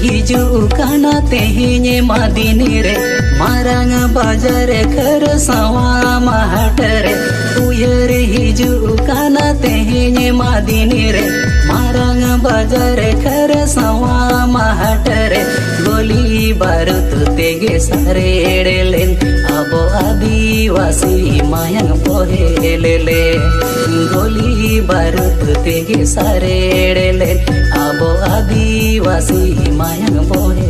हिजुकाना तेहिने मादिनी रे मारंग बाजार खर सवा महट रे उयर हिजुकाना तेहिने मादिनी रे मारंग बाजार खर सवा महट रे गोली बारूद तेगे सारेड़ेलेन अबो आदिवासी मायंग पोहेलेले गोली बारूद तेगे सारेड़ेलेन अबो आदिवासी मायंग पोहे